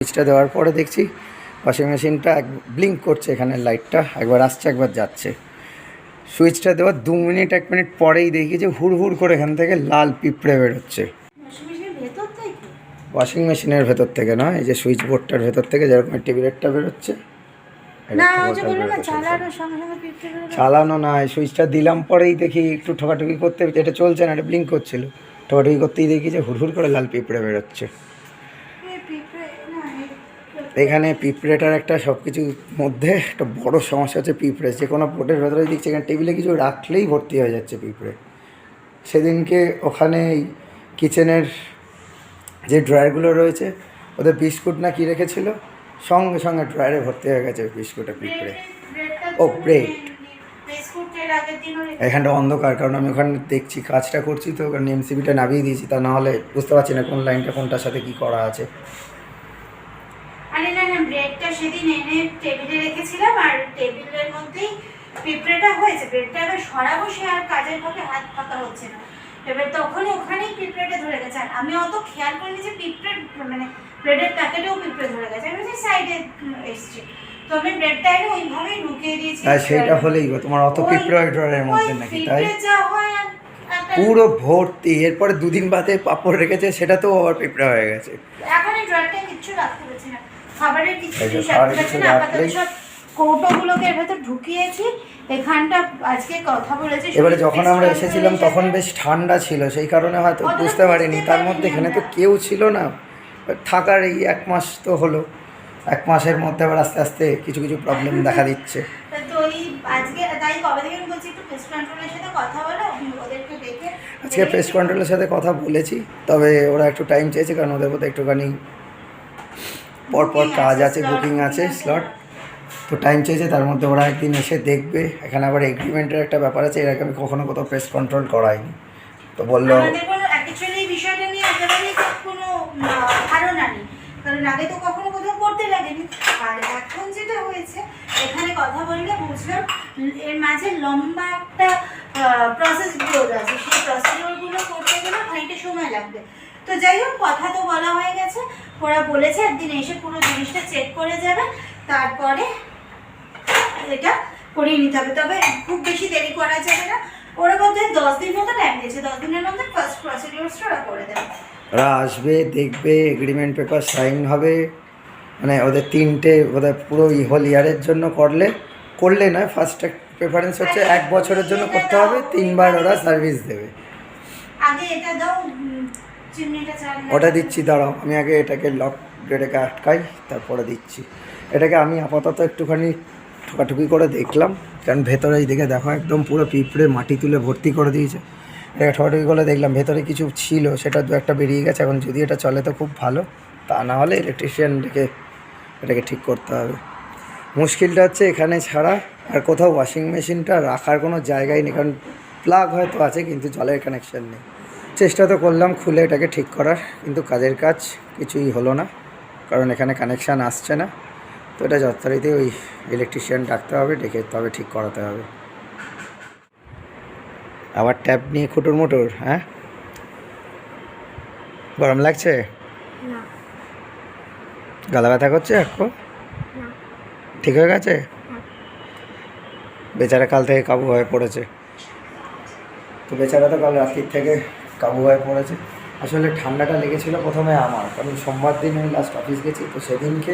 সুইচটা দেওয়ার পরে দেখছি ওয়াশিং মেশিনটা ব্লিঙ্ক করছে, এখানে লাইটটা একবার আসছে একবার যাচ্ছে। সুইচটা দেওয়ার 2 মিনিট 1 মিনিট পরেই দেখি যে হুড় হুড় করে এখান থেকে লাল পিঁপড়ে বেরোচ্ছে। ওয়াশিং মেশিনের ভেতর থেকে নয়, এই যে সুইচ বোর্ডটার ভেতর থেকে যেরকম টেবিলেটটা বেরোচ্ছে। চালানো নয়, সুইচটা দিলাম পরেই দেখি একটু ঠোকাঠুকি করতে, এটা চলছে না, এটা ব্লিঙ্ক করছিল, ঠোকাঠুকি করতেই দেখি যে হুড় হুড় করে লাল পিঁপড়ে বেরোচ্ছে। এখানে পিঁপড়েটার একটা সব কিছুর মধ্যে একটা বড় সমস্যা হচ্ছে পিঁপড়ে। যে কোনো বোর্ডের ভেতরে দেখছি এখানে টেবিলে কিছু রাখলেই ভর্তি হয়ে যাচ্ছে পিঁপড়ে। সেদিনকে ওখানে কিচেনের যে ড্রয়ারগুলো রয়েছে ওদের বিস্কুট না কি রেখেছিল, সঙ্গে সঙ্গে ড্রয়ারে ভর্তি হয়ে গেছে বিস্কুটে পিঁপড়ে। ও ব্রেড, এখানটা অন্ধকার, কারণ আমি ওখানে দেখছি কাজটা করছি তো ওখানে এমসিবিটা নামিয়ে দিয়েছি, তা নাহলে বুঝতে পারছি না কোন লাইনটা কোনটার সাথে কী করা আছে। আরে না না, ব্রেডটা সেদিন এনে টেবিলে রেখেছিলাম আর টেবিলের মধ্যেই পিঁপড়েটা হয়েছে। ব্রেডটা এবার সরাবো, সে আর কাজের ফাঁকে হাত পাকা হচ্ছে না, এবার তখনই ওখানেই পিঁপড়েটা ধরে গেছে। আর আমি অত খেয়াল করিনি যে পিঁপড়ে মানে ব্রেডের প্যাকেটেও পিঁপড়ে ধরে গেছে, আমি যে সাইডে এসছি তো আমি ব্রেডটা এনে ওইভাবেই ঢুকিয়ে দিয়েছি। তাই সেইটা হলেই গো, তোমার অত পিঁপড়ে ড্রয়ারের মধ্যে নাকি? তাই যা হয় পুরো ভর্তি। এরপরে 2 দিন বাদে পাপড় রেখেছে, সেটা তো আবার পিঁপড়া হয়ে গেছে। এখন এই ড্রয়ারটা কিচ্ছু রাখতে পারছি না, খাবারের কিছু রাখতে না, আপাতত সব কৌটোগুলোকে এর ভেতর ঢুকিয়েছি। এখানটা আজকে কথা বলেছি, এবারে যখন আমরা এসেছিলাম তখন বেশ ঠান্ডা ছিল, সেই কারণে হয়তো বুঝতে পারিনি। তার মধ্যে এখানে তো কেউ ছিল না, থাকার এই 1 মাস তো হলো, 1 মাসের মধ্যে আবার আস্তে আস্তে কিছু কিছু প্রবলেম দেখা দিচ্ছে। তো এই আজকে তাই কবে থেকে আমি বলছি একটু পেস্ট কন্ট্রোলের সাথে কথা বলো, ওদেরকে ডেকে। আজকে পেস্ট কন্ট্রোলের সাথে কথা বলেছি, তবে ওরা একটু টাইম চেয়েছে, কারণ ওদের মধ্যে একটুখানি পরপর কাজ আছে, বুকিং আছে স্লট, তো টাইম চেয়েছে। তার মধ্যে ওরা একদিন এসে দেখবে। এখানে আবার এগ্রিমেন্টের একটা ব্যাপার আছে, এর আগে আমি কখনো কোথাও পেস্ট কন্ট্রোল করাইনি, তো বললো অ্যাকচুয়ালি এই বিষয়টা নিয়ে একেবারেই কোনো ধারণা নেই, কারণ আগে তো কখনো কোথাও করতে লাগেনি। আর এখন যেটা হয়েছে, এখানে কথা বললে বুঝলাম এর মাঝে লম্বা একটা প্রসেসগুলো আছে, সেই প্রসিডিওরগুলো করতে গেলে খানিকটা সময় লাগবে। তো যাই হোক, কথা তো বলা হয়ে গেছে, ওরা বলেছে একদিন এসে পুরো জিনিসটা চেক করে যাবে, তারপরে এটা করিয়ে নিতে হবে। তবে খুব বেশি দেরি করা যাবে না, ওরা বোধহয় 10 দিন মতো টাইম দিয়েছে, 10 দিনের মধ্যে ফার্স্ট প্রসিডিওরসটা ওরা করে দেবে। ওরা আসবে, দেখবে, এগ্রিমেন্ট পেপার সাইন হবে, মানে ওদের 3টে ওদের পুরো হোল ইয়ারের জন্য করলে না, ফার্স্ট প্রেফারেন্স হচ্ছে 1 বছরের জন্য করতে হবে, 3 বার ওরা সার্ভিস দেবে। আগে এটা দাও, চিমনিটা চালানো। ওটা দিচ্ছি, দাঁড়াও, আমি আগে এটাকে লক এটাকে আটকাই, তারপরে দিচ্ছি। এটাকে আমি আপাতত একটুখানি ঠোকাঠুকি করে দেখলাম, কারণ ভেতরে এই দিকে দেখো একদম পুরো পিঁপড়ে মাটি তুলে ভর্তি করে দিয়েছে। এটাকে ঠোকাঠুকি করে দেখলাম, ভেতরে কিছু ছিল, সেটা 2-1টা বেরিয়ে গেছে। এখন যদি এটা চলে তো খুব ভালো, তা না হলে ইলেকট্রিশিয়ান ডেকে এটাকে ঠিক করতে হবে। মুশকিলটা হচ্ছে এখানে ছাড়া আর কোথাও ওয়াশিং মেশিনটা রাখার কোনো জায়গাই নেই, কারণ প্লাগ হয়তো আছে কিন্তু জলের কানেকশান নেই। চেষ্টা তো করলাম খুলে এটাকে ঠিক করার, কিন্তু কাজের কাজ কিছুই হলো না, কারণ এখানে কানেকশান আসছে না। তো এটা যথারীতি ওই ইলেকট্রিশিয়ান ডাকতে হবে, ডেকে তবে ঠিক করাতে হবে। আবার ট্যাপ নিয়ে খুটুর মুটুর, হ্যাঁ? গরম লাগছে? গলা ব্যথা করছে একটু? ঠিক হয়ে গেছে? বেচারা কাল থেকে কাবু হয়ে পড়েছে। তো বেচারা তো কাল রাত্রির থেকে কাবু হয়ে পড়েছে। আসলে ঠান্ডাটা লেগেছিলো প্রথমে আমার, কারণ সোমবার দিন আমি লাস্ট অফিস গেছি, তো সেদিনকে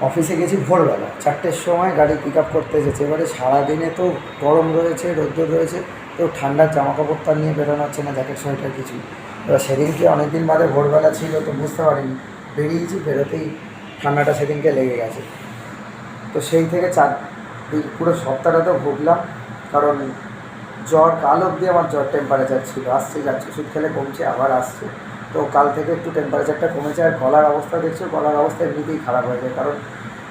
অফিসে গেছি ভোরবেলা 4টের সময়, গাড়ি পিক আপ করতে এসেছে। এবারে সারাদিনে তো গরম রয়েছে, রোদ্দুর রয়েছে, তো ঠান্ডার জামাকাপড় তার নিয়ে বেরোনো হচ্ছে না, জ্যাকেট সোয়েটার কিছু। এবার সেদিনকে অনেকদিন বাদে ভোরবেলা ছিল, তো বুঝতে পারিনি, বেরিয়েছি, বেরোতেই ঠান্ডাটা সেদিনকে লেগে গেছে। তো সেই থেকে পুরো সপ্তাহটা তো ভুগলাম, কারণ জ্বর কাল অবধি আমার জ্বর টেম্পারেচার ছিল, আসছে যাচ্ছে, ওষুধ খেলে কমছে, আবার আসছে। তো কাল থেকে একটু টেম্পারেচারটা কমেছে। আর গলার অবস্থা দেখছো, গলার অবস্থা এমনিতেই খারাপ হয়ে যায়, কারণ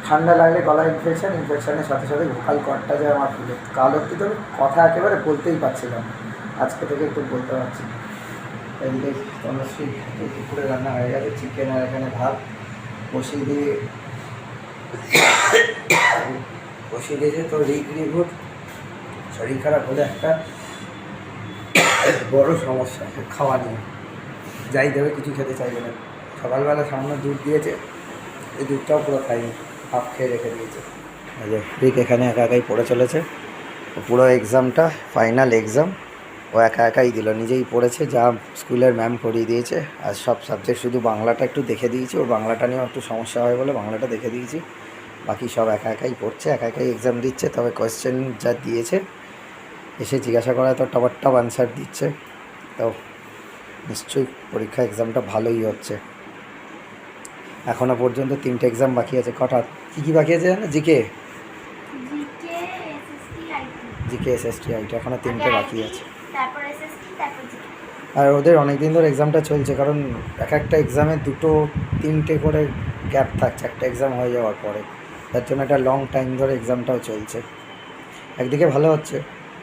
ঠান্ডা লাগলে গলা ইনফেকশনের সাথে সাথে ভোকাল কর্ডটা যায় আমার ফুলে। কাল অবধি তো কথা একেবারে বলতেই পারছিলাম, আজকে থেকে একটু বলতে পারছি। এদিকে তনুশ্রী দুপুরে রান্না হয়ে গেছে, চিকেন আর এখানে ভাত বসিয়ে দিয়েছে। তো রিভুট শরীর খারাপ হলে একটা বড় সমস্যা খাওয়া নিয়ে, যাই দেবে কিছু খেতে চাইবে না। সকালবেলা সামান্য দুধ দিয়েছে, এই দুধটাও পুরো খাইনি, হাফ খেয়ে রেখে দিয়েছে। এই যে রিক এখানে একা একাই পড়ে চলেছে, পুরো এক্সামটা ফাইনাল এক্সাম ও একা একাই দিল, নিজেই পড়েছে, যা স্কুলের ম্যাম করিয়ে দিয়েছে। আর সব সাবজেক্ট, শুধু বাংলাটা একটু দেখে দিয়েছি, ওর বাংলাটা নিয়েও একটু সমস্যা হয় বলে বাংলাটা দেখে দিয়েছি, বাকি সব একা একাই পড়ছে, একা একাই এক্সাম দিচ্ছে। তবে কোয়েশ্চেন যা দিয়েছে এসে জিজ্ঞাসা করা তো টপ আনসার দিচ্ছে, তো নিশ্চয়ই পরীক্ষা এক্সামটা ভালোই হচ্ছে। এখনও পর্যন্ত 3টে এক্সাম বাকি আছে। কটা কী কী বাকি আছে জানো? জিকে, এসএসটি, আইটি, এখনও 3টে বাকি আছে। আর ওদের অনেক দিন ধরে এক্সামটা চলছে, কারণ এক একটা এক্সামে 2-3টে করে গ্যাপ থাকছে একটা এক্সাম হয়ে যাওয়ার পরে, তার জন্য একটা লং টাইম ধরে এক্সামটাও চলছে। একদিকে ভালো হচ্ছে,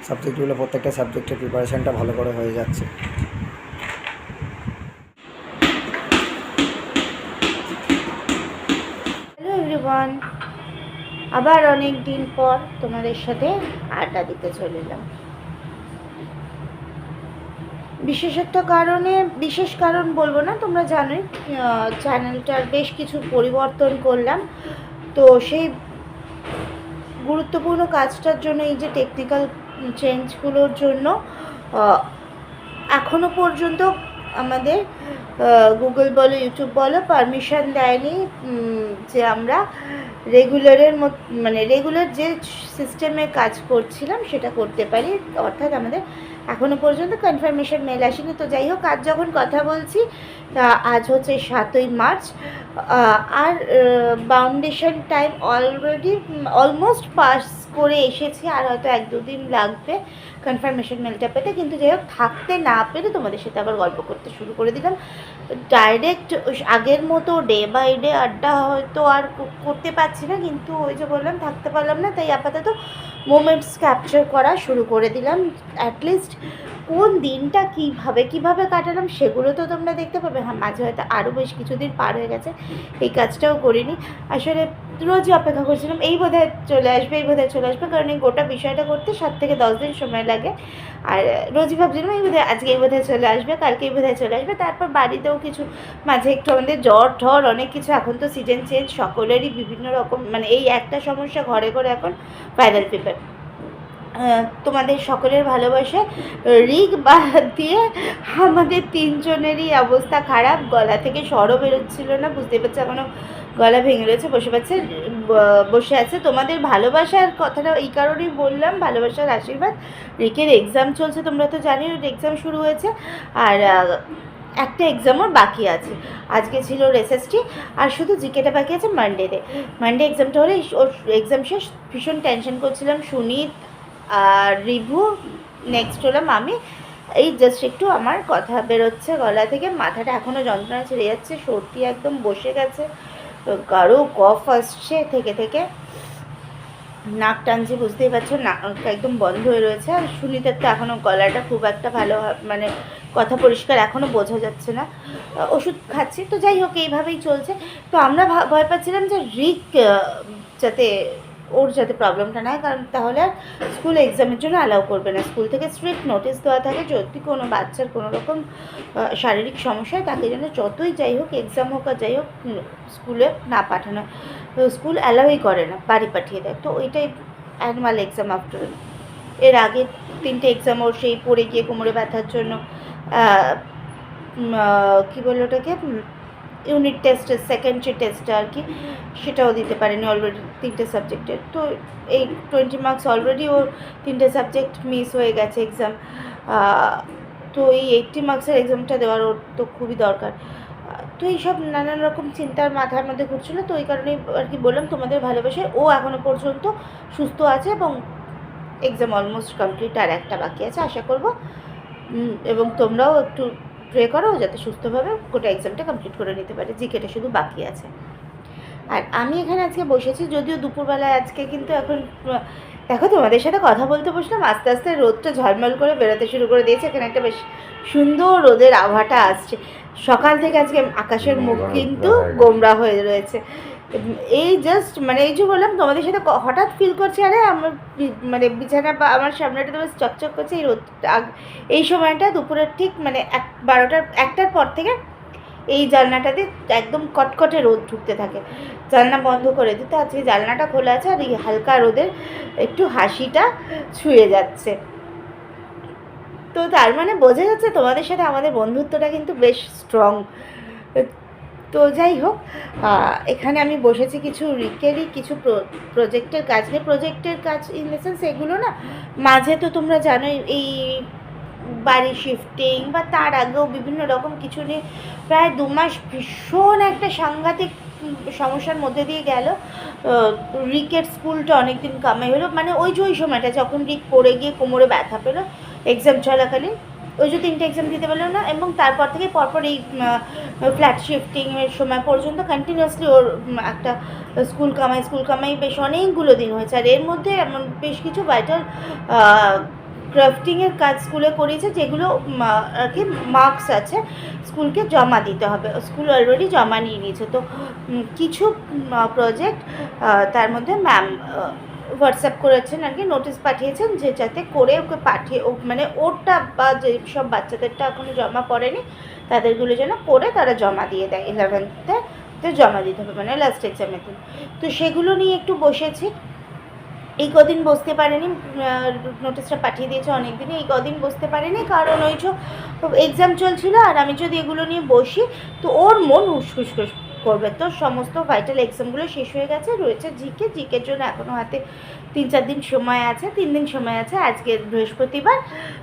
সাবজেক্টগুলো, প্রত্যেকটা সাবজেক্টের প্রিপারেশানটা ভালো করে হয়ে যাচ্ছে। হ্যালো এভরিওয়ান, আবার অনেক দিন পর তোমাদের সাথে আড্ডা দিতে চলে এলাম। বিশেষ কারণ বলবো না, তোমরা জানোই চ্যানেলটার বেশ কিছু পরিবর্তন করলাম। তো সেই গুরুত্বপূর্ণ কাজটার জন্য, এই যে টেকনিক্যাল চেঞ্জগুলোর জন্য এখনও পর্যন্ত আমাদের গুগল বলো, ইউটিউব বলো পারমিশন দেয়নি যে আমরা রেগুলার যে সিস্টেমে কাজ করছিলাম সেটা করতে পারি। অর্থাৎ আমাদের এখনও পর্যন্ত কনফার্মেশন মেল আসেনি। তো যাই হোক, আজ যখন কথা বলছি, তা আজ হচ্ছে 7ই মার্চ, আর বাউন্ডেশন টাইম অলমোস্ট পাস করে এসেছি, আর হয়তো 1-2 দিন লাগবে কনফার্মেশন মেলটা পেতে। কিন্তু যাই হোক, থাকতে না পেরে তোমাদের সাথে আবার গল্প করতে শুরু করে দিলাম। ডাইরেক্ট আগের মতো ডে বাই ডে আড্ডা হয়তো আর করতে পারছি না, কিন্তু ওই যে বললাম, থাকতে পারলাম না, তাই আপাতত মোমেন্টস ক্যাপচার করা শুরু করে দিলাম। অ্যাটলিস্ট কোন দিনটা কীভাবে কাটালাম সেগুলো তো তোমরা দেখতে পাবে। হ্যাঁ, মাঝে হয়তো আরও বেশ কিছুদিন পার হয়ে গেছে, এই কাজটাও করিনি। আসলে রোজই অপেক্ষা করছিলাম এই বোধহয় চলে আসবে, কারণ এই গোটা বিষয়টা করতে 7 থেকে 10 দিন সময় লাগে। আর রোজই ভাবছিলাম আজকে চলে আসবে, কালকে চলে আসবে। তারপর বাড়িতেও কিছু মাঝে একটু আমাদের জ্বর অনেক কিছু, এখন তো সিজন চেঞ্জ, সকলেরই বিভিন্ন রকম, এই একটা সমস্যা ঘরে ঘরে এখন ভাইরাল ফিভার। তোমাদের সকলের ভালোবাসা রিক বাদ দিয়ে আমাদের 3 জনেরই অবস্থা খারাপ, গলা থেকে স্বরও বেরোচ্ছিল না, বুঝতে পারছি এখনও গলা ভেঙে রয়েছে, বসে আছে। তোমাদের ভালোবাসার কথাটা এই কারণেই বললাম, ভালোবাসার আশীর্বাদ। রিকের এক্সাম চলছে, তোমরা তো জানি ওর এক্সাম শুরু হয়েছে, আর একটা এক্সামও বাকি আছে। আজকে ছিল এসএসটি, আর শুধু জিকেটা বাকি আছে মানডে এক্সামটা হলে ওর এক্সাম শেষ। ভীষণ টেনশন করছিলাম, সুনীত আর রিভু, নেক্সট হলাম আমি। এই জাস্ট একটু আমার কথা বেরোচ্ছে গলা থেকে, মাথাটা এখনও যন্ত্রণা ছেড়ে যাচ্ছে, সর্দি একদম বসে গেছে, গাঢ় কফ আসছে থেকে, নাক টানছে, বুঝতেই পারছো, নাক একদম বন্ধ হয়ে রয়েছে। আর সুনীতের তো এখনও গলাটা খুব একটা ভালো, কথা পরিষ্কার এখনও বোঝা যাচ্ছে না, ওষুধ খাচ্ছি। তো যাই হোক, এইভাবেই চলছে। তো আমরা ভয় পাচ্ছিলাম যে রিক যাতে প্রবলেমটা না হয়, কারণ তাহলে আর স্কুল এক্সামের জন্য অ্যালাউ করবে না। স্কুল থেকে স্ট্রিক্ট নোটিশ দেওয়া থাকে, যদি কোনো বাচ্চার কোনো রকম শারীরিক সমস্যা হয়, তাকে যেন যতই যাই হোক, এক্সাম হোক আর যাই হোক, স্কুলে না পাঠানো। তো স্কুল অ্যালাউই করে না, বাড়ি পাঠিয়ে দেয়। তো ওইটাই অ্যানুয়াল এক্সাম আফটার। এর আগে 3টে এক্সাম ওর সেই পড়ে গিয়ে কোমরে ব্যথার জন্য কী বলে ওটাকে, ইউনিট টেস্টের সেকেন্ড যে টেস্টটা আর কি, সেটাও দিতে পারেনি অলরেডি 3টে সাবজেক্টের। তো এই 20 মার্কস অলরেডি ওর 3টে সাবজেক্ট মিস হয়ে গেছে এক্সাম। তো এই 80 মার্কসের এক্সামটা দেওয়ার ওর তো খুবই দরকার। তো এইসব নানান রকম চিন্তার মাথার মধ্যে ঘুরছিল। তো ওই কারণেই আর কি বললাম, তোমাদের ভালোবাসায় ও এখনও পর্যন্ত সুস্থ আছে, এবং এক্সাম অলমোস্ট কমপ্লিট, আর একটা বাকি আছে আশা করব। এবং তোমরাও একটু প্রে করো যাতে সুস্থভাবে গোটা এক্সামটা কমপ্লিট করে নিতে পারে, জিকেটা শুধু বাকি আছে। আর আমি এখানে আজকে বসেছি, যদিও দুপুরবেলায় আজকে, কিন্তু এখন দেখো তোমাদের সাথে কথা বলতে বসলাম, আস্তে আস্তে রোদটা ঝলমল করে বেরোতে শুরু করে দিয়েছে। এখানে একটা বেশ সুন্দর রোদের আভাটা আসছে। সকাল থেকে আজকে আকাশের মুখ কিন্তু গোমরা হয়ে রয়েছে। এই জাস্ট এই যে বললাম তোমাদের সাথে, হঠাৎ ফিল করছি আরে আমার বিছানা বা আমার সামনেটা তো বেশ চকচক করছে। এই রোদটা এই সময়টা দুপুরের ঠিক 1টার পর থেকে এই জানলাটাতে একদম কটকটে রোদ ঢুকতে থাকে, জানলা বন্ধ করে দিতে। আজকে জানলাটা খোলা আছে আর এই হালকা রোদের একটু হাসিটা ছুঁয়ে যাচ্ছে। তো তার মানে বোঝা যাচ্ছে তোমাদের সাথে আমাদের বন্ধুত্বটা কিন্তু বেশ স্ট্রং। তো যাই হোক, এখানে আমি বসেছি কিছু রিকেরই কিছু প্রজেক্টের কাজ নিয়ে। প্রজেক্টের কাজ ইন দ্য সেন্স এগুলো না, মাঝে তো তোমরা জানোই এই বাড়ি শিফটিং বা তার আগেও বিভিন্ন রকম কিছু নিয়ে প্রায় 2 মাস ভীষণ একটা সাংঘাতিক সমস্যার মধ্যে দিয়ে গেল। রিকের স্কুলটা অনেক দিন কামাই হলো, মানে ওই যে ওই সময়টা যখন রিক পড়ে গিয়ে কোমরে ব্যথা পেলো এক্সাম চলাকালীন, ওই যে 3টে এক্সাম দিতে পারলো না, এবং তারপর থেকে পরপর এই ফ্ল্যাট শিফটিংয়ের সময় পর্যন্ত কন্টিনিউয়াসলি ওর একটা স্কুল কামাই বেশ অনেকগুলো দিন হয়েছে। আর এর মধ্যে এমন বেশ কিছু ভাইটাল ক্রাফটিংয়ের কাজ স্কুলে করিয়েছে, যেগুলো আর কি মার্কস আছে, স্কুলকে জমা দিতে হবে। স্কুল অলরেডি জমা নিয়ে নিয়েছে। তো কিছু প্রজেক্ট তার মধ্যে ম্যাম হোয়াটসঅ্যাপ করেছেন আর কি, নোটিশ পাঠিয়েছেন যে যাতে করে ওকে পাঠিয়ে মানে ওরটা বা যেসব বাচ্চাদেরটা এখনও জমা পড়েনি তাদেরগুলো যেন করে তারা জমা দিয়ে দেয় 11th জমা দিতে হবে, মানে লাস্ট এক্সামের দিন। তো সেগুলো নিয়ে একটু বসেছি। এই কদিন বসতে পারেনি, নোটিশটা পাঠিয়ে দিয়েছে অনেক দিনে, এই কদিন বসতে পারেনি কারণ ওই যে এক্সাম চলছিল। আর আমি যদি এগুলো নিয়ে বসি তো ওর মন হুসখুস করবে। তো সমস্ত ভাইটাল এক্সামগুলো শেষ হয়ে গেছে, রয়েছে জিকের জন্য এখনও হাতে 3-4 দিন সময় আছে, 3 দিন সময় আছে। আজকে বৃহস্পতিবার,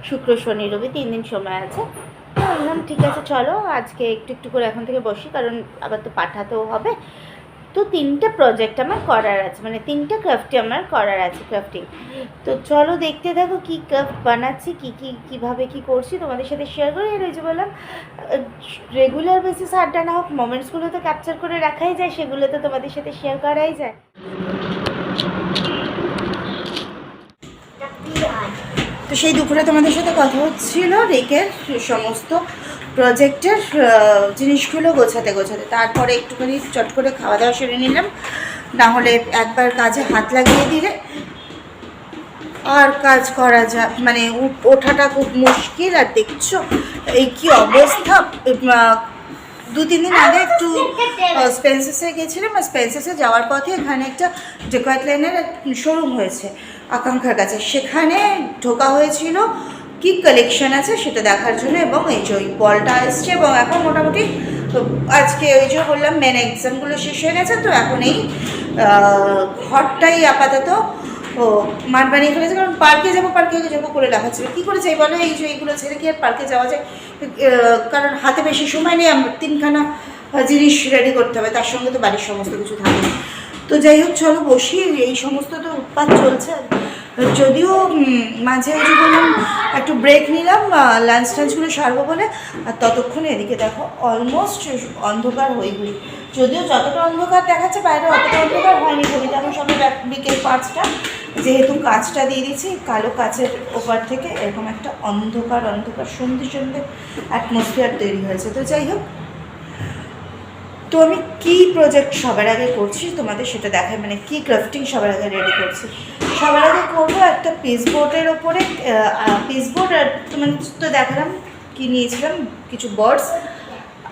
শুক্র শনি রবি 3 দিন সময় আছে। বললাম ঠিক আছে চলো আজকে একটু একটু করে এখন থেকে বসি, কারণ আবার তো পাঠাতেও হবে। তো 3টে প্রজেক্ট আমার করার আছে, মানে 3টে ক্রাফটই আমার করার আছে, ক্রাফটিং। তো চলো দেখতে থাকো কী ক্রাফট বানাচ্ছি, কীভাবে কী করছি তোমাদের সাথে শেয়ার করি। আর ওই যে বললাম রেগুলার বেসিস আড্ডা না হোক, মোমেন্টসগুলো তো ক্যাপচার করে রাখাই যায়, সেগুলো তো তোমাদের সাথে শেয়ার করাই যায়। তো সেই দুপুরে তোমাদের সাথে কথা হচ্ছিল রেকের সমস্ত প্রজেক্টের জিনিসগুলো গোছাতে তারপরে একটুখানি চট করে খাওয়া দাওয়া সেরে নিলাম, না হলে একবার কাজে হাত লাগিয়ে দিলে আর কাজ করা যায়, মানে ওঠাটা খুব মুশকিল। আর দেখছো এই কি অবস্থা। 2-3 দিন আগে একটু স্পেন্সার্সে গেছিলাম, আর স্পেন্সার্সে যাওয়ার পথে এখানে একটা ডেকাথলনের শোরুম হয়েছে আকাঙ্ক্ষার কাছে, সেখানে ঢোকা হয়েছিল কি কালেকশন আছে সেটা দেখার জন্য। এবং এই যে ওই বলটা এসছে, এবং এখন মোটামুটি আজকে ওই যে বললাম মেন এক্সামগুলো শেষ হয়ে গেছে, তো এখন এই ঘরটাই আপাতত মাঠ বানিয়ে ফেলেছে। কারণ পার্কে যাবো করে লেখা ছিল, কী করে যাই বলো, এই যে এইগুলো ছেড়ে কি আর পার্কে যাওয়া যায়? কারণ হাতে বেশি সময় নেই, আমার 3খানা জিনিস রেডি করতে হবে, তার সঙ্গে তো বাড়ির সমস্ত কিছু থাকে। তো যাই হোক চলো বসি, এই সমস্ত তো উৎপাত চলছে। যদিও মাঝে ওই যে বললাম একটু ব্রেক নিলাম লাঞ্চ টাঞ্চগুলো সারবো বলে, আর ততক্ষণে এদিকে দেখো অলমোস্ট অন্ধকার হয়ে গই। যদিও যতটা অন্ধকার দেখাচ্ছে বাইরে অতটা অন্ধকার হয়নি, ঘড়িতে এখন সবাই বিকেল 5টা, যেহেতু কাঁচটা দিয়ে দিচ্ছি কালো কাচের ওপর থেকে এরকম একটা অন্ধকার সন্ধে অ্যাটমসফিয়ার তৈরি হয়েছে। তো যাই হোক, তো আমি কী প্রজেক্ট সবার আগে করছি তোমাদের সেটা দেখাই, মানে কী ক্রাফটিং সবার আগে রেডি করছি। সবার আগে করবো একটা পিসবোর্ডের ওপরে, পিসবোর্ড আর তোমাদের তো দেখালাম কী নিয়েছিলাম, কিছু বার্ডস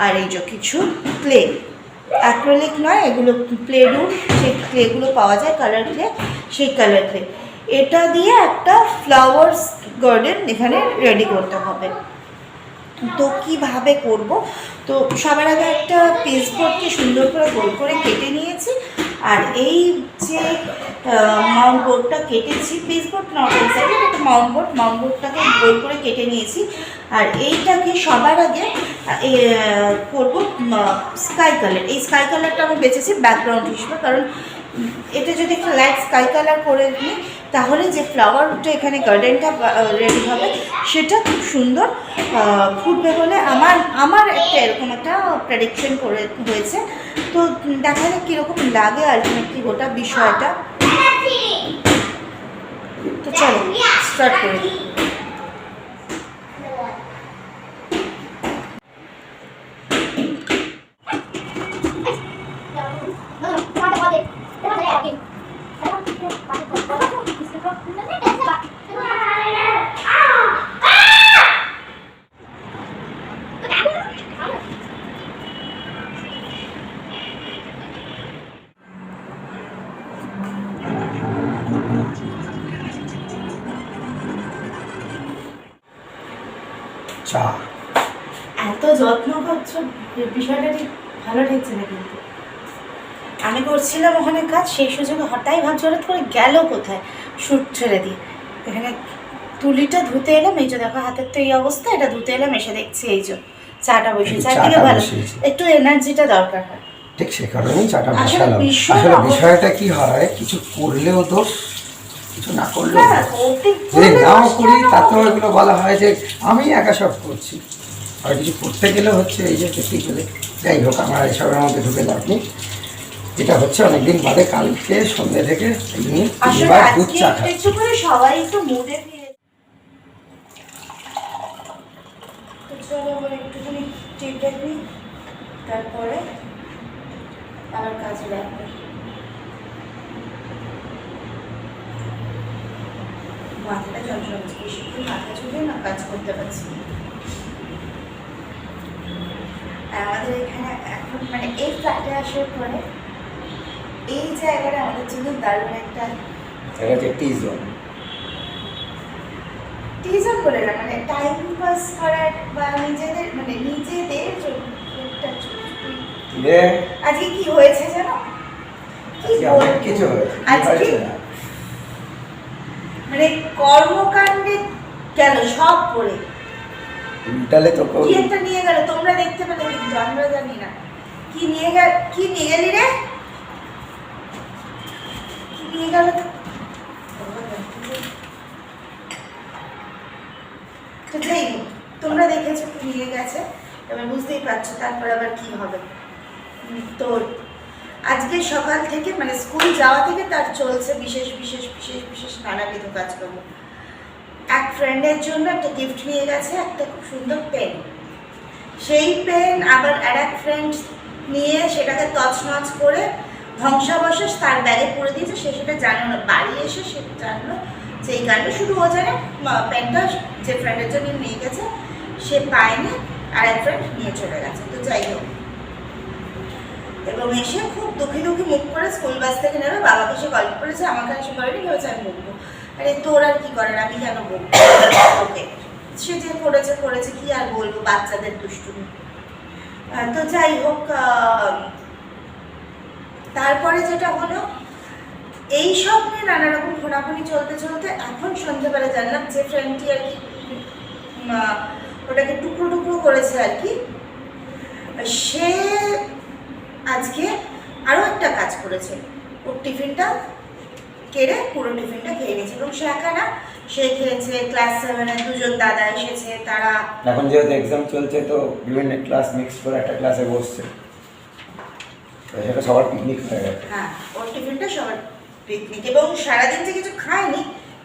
আর এই যে কিছু ক্লে, অ্যাক্রিলিক নয় এগুলো ক্লে ডুল, সেই ক্লেগুলো পাওয়া যায় কালার ক্লে, সেই কালার ক্লে। এটা দিয়ে একটা ফ্লাওয়ার্স গার্ডেন এখানে রেডি করতে হবে। তো কীভাবে করব, তো সবার আগে একটা পিসবোর্ডকে সুন্দর করে গোল করে কেটে নিয়েছি। আর এই যে মাউন্ট বোর্ডটা কেটেছি, পিসবোর্ড নট ইনসাইড, একটা মাউন্ট বোর্ডটাকে গোল করে কেটে নিয়েছি। আর এইটাকে সবার আগে করব স্কাই কালার। এই স্কাই কালারটা আমি বেছেছি ব্যাকগ্রাউন্ড হিসেবে, কারণ এটা যদি একটা লাইট স্কাই কালার করে নিই তাহলে যে ফ্লাওয়ারটা এখানে গার্ডেনটা রেডি হবে সেটা খুব সুন্দর ফুটবে বলে আমার একটা এরকম একটা প্রেডিকশন হয়েছে। তো দেখা যাক কীরকম লাগে আলটিমেটলি গোটা বিষয়টা। তো চলো স্টার্ট করে দিই। চা। এত যত্ন করছো, বিষয়টা ঠিক ভালো ঠেকছে না। কিন্তু আমি করছিলাম ওখানে কাজ, সেই সুযোগে হঠাৎ হঠাৎ করে গেল কোথায়, শুট ছেড়ে দিয়ে। এখানে তুলিটা ধুতে এলাম, এই যে দেখো হাতের তো এই অবস্থা, এটা ধুতে এলাম, এসে দেখছি এই যে চাটা বসিয়ে, চারদিকে ভালো একটু এনার্জিটা দরকার হয়। ঠিক সে কারণেই চাটা বসালাম। আসলে বিষয়টা কি হয়, কিছু করলেও দোষ, কিছু না করলেও যদি নাও করি তাতেও এগুলো বলা হয় যে আমি একা সব করছি। আর কিছু করতে গেলে হচ্ছে এই যে দেখতেই পেলে। যাই হোক, আমার এসবের মধ্যে ঢুকে লাভ নেই। এটা হচ্ছে অনেকদিন বাদে কালকে সন্ধ্যে থেকে এই নিয়ে দুধ চা খাই। সবাই একটু মুডে ফিরে চলো আবার একটুখানি টিপটা নিই, তারপরে আবার কাজে লাগবে। মাথাটা যন্ত্রণা হচ্ছে, বেশিক্ষণ মাথা চুলে না কাজ করতে পারছি। আমাদের এখানে এখন মানে এই ফ্ল্যাটে আসার পরে এই জায়গাটা আমাদের জন্য দারুণ একটা টি জোন বলে না, মানে টাইম পাস করার বা নিজেদের মানে নিজেদের জন্য একটা আজকে কি হয়েছে জানো? কিছু আজকে মানে কর্মকাণ্ডে গেল সব পড়ে তাহলে তো কি একটা নিয়ে গেল, তোমরা দেখতে পেলে কিন্তু আমরা জানি না কি নিয়ে গেলি রে, কি নিয়ে গেল। তো যাই হোক, তোমরা দেখেছো কি নিয়ে গেছে, এবার বুঝতেই পারছো তারপর আবার কি হবে। তো আজকে সকাল থেকে মানে স্কুল যাওয়া থেকে তার চলছে বিশেষ বিশেষ বিশেষ বিশেষ নানাবিধ কাজকর্ম। এক ফ্রেন্ডের জন্য একটা গিফট নিয়ে গেছে, একটা খুব সুন্দর পেন। সেই পেন আবার আর এক ফ্রেন্ড নিয়ে সেটাকে তছনছ করে ধ্বংসাবশেষ তার ব্যাগে পরে দিয়েছে। সে সেটা জানো না, বাড়ি এসে সে জানলো যে এই গানটা শুধু ও জানে পেনটা যে ফ্রেন্ডের জন্য নিয়ে গেছে সে পায়নি, আর এক ফ্রেন্ড নিয়ে চলে গেছে। তো যাই হোক, এবং এসে খুব দুঃখী মুখ করে স্কুল বাস থেকে নেবে, বাবাকে সে গল্প করেছে, আমাকে এসে বলেনি, ভেবেছে আমি বলবো। আরে তোর আর কি করার, আমি কেন বলবো, ওকে সে যে করেছে কি আর বলবো, বাচ্চাদের দুষ্টুমি। তো যাই হোক, তারপরে যেটা হলো এই সব নিয়ে নানা রকম ফোনাফোনি চলতে চলতে এখন সন্ধ্যেবেলা জানলাম যে ফ্রেন্ডটি আর কি ওটাকে টুকরো টুকরো করেছে আর কি, সে আজকে আরও একটা কাজ করেছে। ওর টিফিনটা কেড়ে পুরো টিফিনটা খেয়ে নিয়েছে, এবং সে একা না, সে খেয়েছে ক্লাস 7-এর দুজন দাদা এসেছে, তারা এখন যেহেতু এক্সাম চলছে তো বিভিন্ন ক্লাস মিক্স করে একটা ক্লাসে বসছে, সেটা সবার পিকনিক হয়ে গেছে। হ্যাঁ, ওর টিফিনটা সবার পিকনিক, এবং সারাদিন যে কিছু খায়নি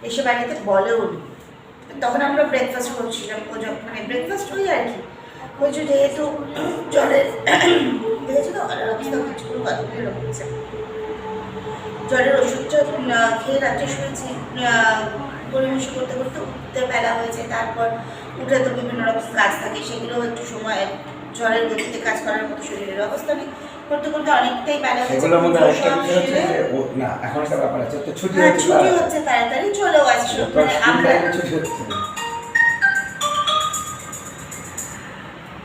এসে বাড়িতে বলেও নি। তখন আমরা ব্রেকফাস্ট করছিলাম, ও মানে ব্রেকফাস্ট হই আর কি, বলছো যেহেতু জলের দেখেছো তো অবস্থা কিছু কতগুলো হচ্ছে, জলের ওষুধটা খেয়ে রাত্রে শুয়েছি, পরিবেশ করতে করতে উঠতে বেলা হয়েছে, তারপর উঠে তো বিভিন্ন রকম কাজ থাকে, সেগুলো একটু সময় জলের গতিতে কাজ করার মতো শরীরের অবস্থা নেই, করতে করতে অনেকটাই বেলা হয়েছে। ছুটি হচ্ছে তাড়াতাড়ি চলেও আসছে, আমরা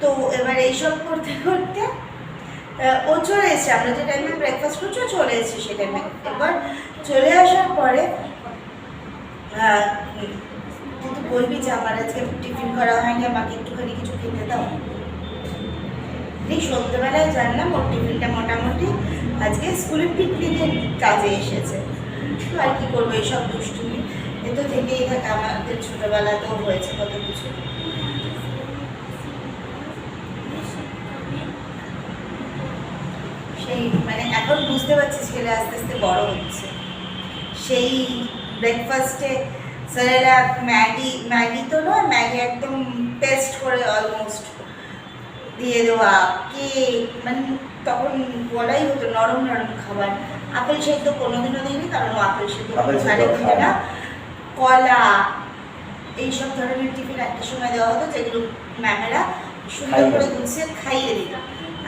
তো এবার এইসব করতে করতে ও চলে এসছে, আমরা যে টাইমে ব্রেকফাস্ট করছি চলে এসছে সে টাইমে। এবার চলে আসার পরে কিন্তু বলবি যে আমার আজকে টিফিন করা হয়নি, আমাকে একটুখানি কিছু খেতে দাও। এই সন্ধ্যেবেলায় জানলাম ওর টিফিনটা মোটামুটি আজকে স্কুলের পিকনিকের কাজে এসেছে। তো আর কি করবো, এইসব দুষ্টুমি এ তো থেকেই থাকে, আমাদের ছোটোবেলাতেও হয়েছে কত কিছু। সেই মানে এখন বুঝতে পারছি ছেলে আস্তে আস্তে বড় হচ্ছে। সেই ব্রেকফাস্টে সেরেলাক, ম্যাগি তো নয়, ম্যাগি একদম পেস্ট করে অলমোস্ট দিয়ে দেওয়া, কেক, মানে তখন বলাই হতো নরম নরম খাবার। আপেল সেদ্ধ কোনোদিনও দিইনি, কারণ ও আপেল সেদ্ধ খাবে না। কলা, এইসব ধরনের টিফিন একটা সময় দেওয়া হতো, যেগুলো ম্যামেরা সুন্দর করে গুছিয়ে খাইয়ে দিত।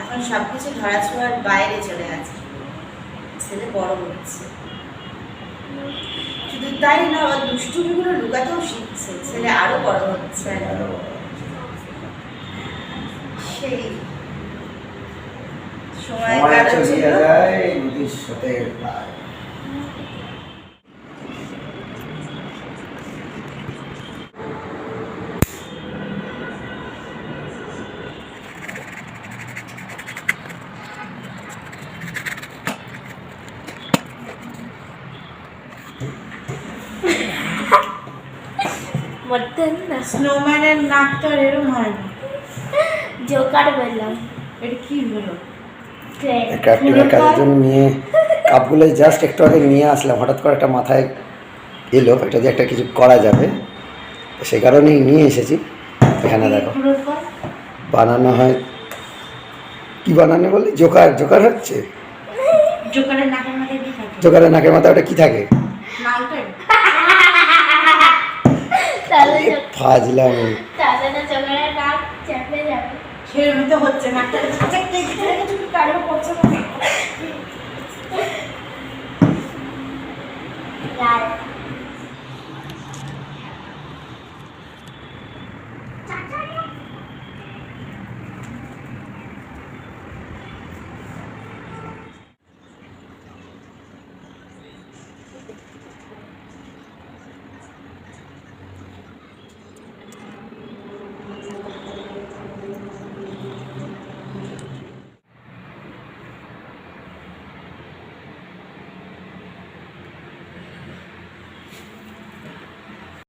এখন সব কিছু ধরাছোঁয়ার বাইরে চলে গেছে, ছেলে বড় হচ্ছে। শুধু তাই না, দুষ্টুমিগুলো লুকাতেও শিখছে, ছেলে আরো বড় হচ্ছে। সেই সময় সময় কাটাচ্ছিল। চলিয়ে যায় নদীর স্রোতের প্রায়। বলতেন না স্নোম্যানের নাকটা এরকম হয় না। জোকার বললাম এটা কি হলো? ক্রাফটিংয়ের কাজের জন্য নিয়ে কাপগুলো জাস্ট একটু আগে নিয়ে আসলাম, হঠাৎ করে একটা মাথায় এলো এটা দিয়ে একটা কিছু করা যাবে, তো সেই কারণেই নিয়ে এসেছি। এখানে দেখো বানানো হয়, কি বানানো বলে, জোকার জোকার হচ্ছে। জোকারের নাকের মাথায় কি থাকে? জোকারের নাকের মাথায় ওটা কি থাকে? মাউন্টেন। তাহলে ফাজলাম। না জোকারের নাক চেপে যাবে। সেরকম তো হচ্ছে নাকটা কারো